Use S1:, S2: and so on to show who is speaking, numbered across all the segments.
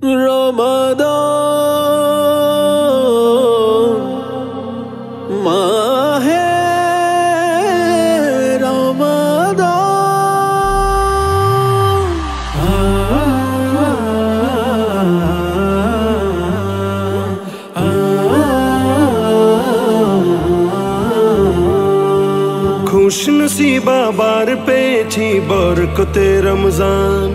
S1: রমাদান মাহে
S2: খুশনসিব আবার পেয়েছি বরকতে রমজান,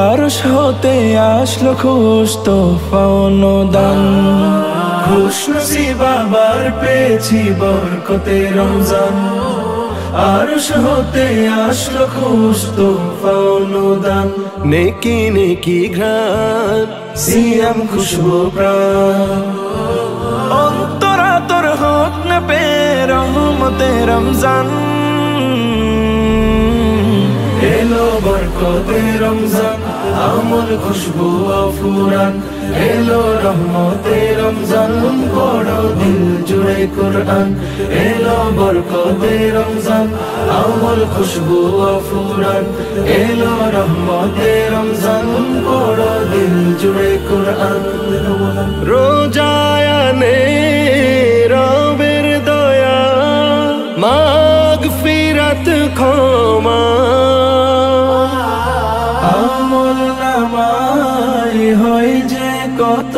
S3: আরশ হতে আসলো খুশ তোফা অনুদান। খুশনসিব আবার পেয়েছি বরকতে রমজান, আরশ হতে আসলো খুশ তোফা অনুদান।
S2: নেকি নেকি ঘ্রাণ
S3: সিয়াম খুশবু প্রাণ, অন্তরাতর হোক না পে রহমতে রমজান। এলো বরকতে রমজান, আমল খুশবু ফুরান। এলো রহমতে রমজান, পড়ো দিল জুড়ে কুরআন। এলো বরকতে রমজান, আমল খুশবু ফুরান। এলো রহমতে রমজান, পড়ো দিল জুড়ে কুরআন।
S2: রোজায়ানে রবের দয়া, মাগফিরাত ক্ষমা,
S3: আমল নামায় হয় যে কত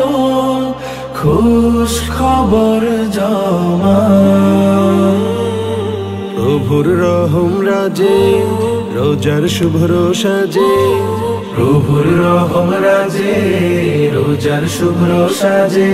S3: খুশ খবর জমা।
S2: প্রভুর রহম রাজে রোজার শুভ্র সাজে,
S3: প্রভুর রহম রাজে রোজার শুভ্র সাজে।